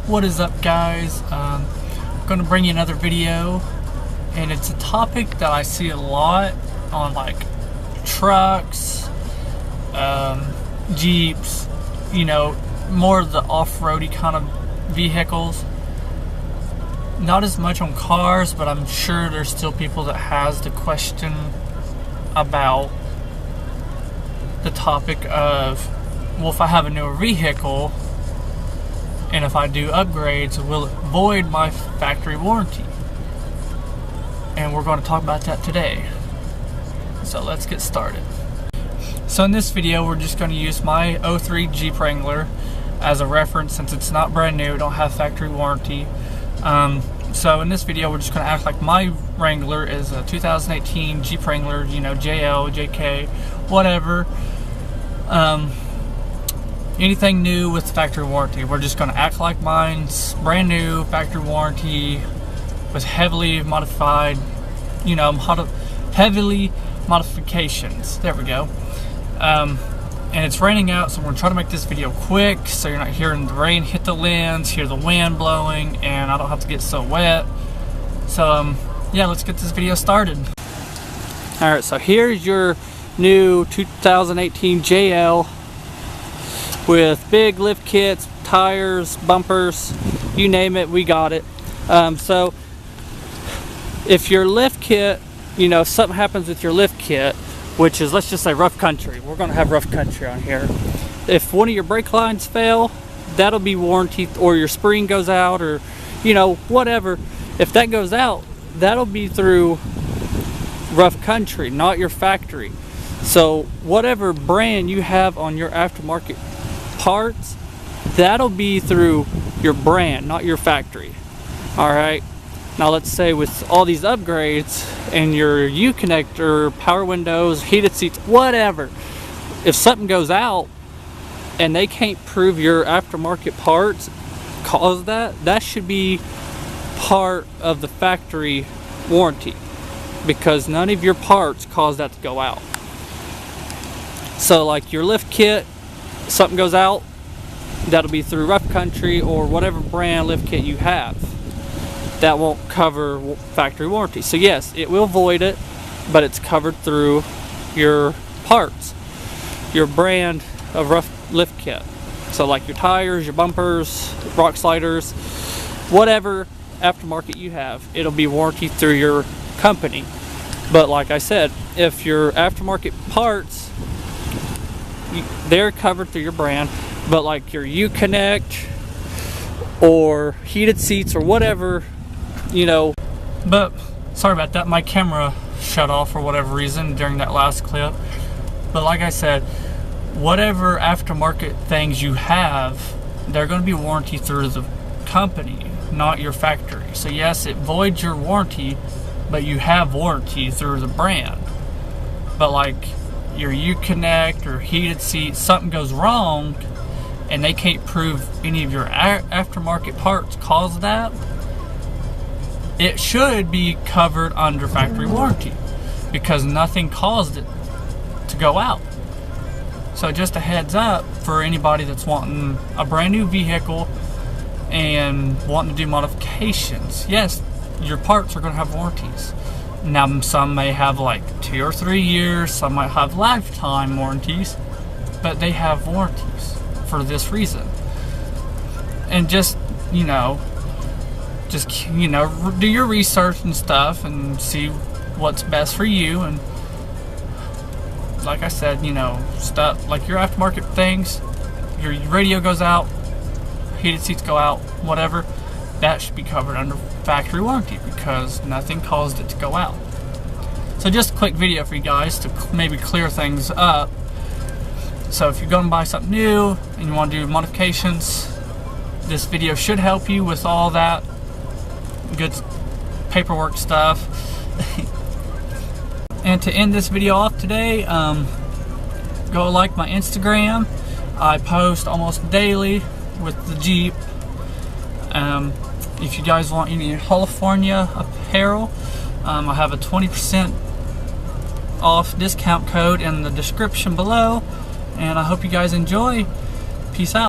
What is up, guys? I'm gonna bring you another video, and it's a topic that I see a lot on like trucks, Jeeps, you know, more of the off-roady kind of vehicles. Not as much on cars, but I'm sure there's still people that has the question about the topic of, well, if I have a newer vehicle and if I do upgrades, will it void my factory warranty? And we're going to talk about that today. So let's get started. So in this video, we're just going to use my 03 Jeep Wrangler as a reference, since it's not brand new, don't have factory warranty. So in this video, we're just going to act like my Wrangler is a 2018 Jeep Wrangler, you know, JL, JK, whatever. Anything new with factory warranty. We're just going to act like mine's brand new, factory warranty, with heavily modified, you know, heavily modifications. There we go. And it's raining out, so we're going to try to make this video quick so you're not hearing the rain hit the lens, hear the wind blowing, and I don't have to get so wet. So yeah, let's get this video started. Alright, so here's your new 2018 JL with big lift kits, tires, bumpers, you name it, we got it. So if your lift kit, you know, if something happens with your lift kit, which is, let's just say, rough country. We're going to have rough country on here. If one of your brake lines fail, that'll be warranty, or your spring goes out, or, you know, whatever. If that goes out, that'll be through rough country, not your factory. So whatever brand you have on your aftermarket parts, that'll be through your brand, not your factory. All right. Now let's say with all these upgrades and your U-connector, power windows, heated seats, whatever, if something goes out and they can't prove your aftermarket parts caused that should be part of the factory warranty, because none of your parts caused that to go out. So like your lift kit, something goes out, that'll be through rough country or whatever brand lift kit you have. That won't cover factory warranty. So yes, it will void it, but it's covered through your parts, your brand of rough lift kit. So like your tires, your bumpers, rock sliders, whatever aftermarket you have, it'll be warranted through your company. But like I said, if your aftermarket parts, they're covered through your brand, but like your U-Connect or heated seats or whatever, you know. But sorry about that, my camera shut off for whatever reason during that last clip. But like I said, whatever aftermarket things you have, they're going to be warranted through the company, not your factory. So yes, it voids your warranty, but you have warranty through the brand. But like your U-Connect or heated seats, something goes wrong and they can't prove any of your aftermarket parts caused that, it should be covered under factory warranty because nothing caused it to go out. So just a heads up for anybody that's wanting a brand new vehicle and wanting to do modifications. Yes, your parts are going to have warranties. Now some may have like 2 or 3 years, some might have lifetime warranties, but they have warranties for this reason. And just, you know, do your research and stuff and see what's best for you. And like I said, you know, stuff like your aftermarket things, your radio goes out, heated seats go out, whatever, that should be covered under factory warranty because nothing caused it to go out. So just a quick video for you guys to maybe clear things up. So if you're going to buy something new and you want to do modifications, this video should help you with all that good paperwork stuff. And to end this video off today, go like my Instagram. I post almost daily with the Jeep. If you guys want any California apparel, I have a 20% off discount code in the description below, and I hope you guys enjoy. Peace out.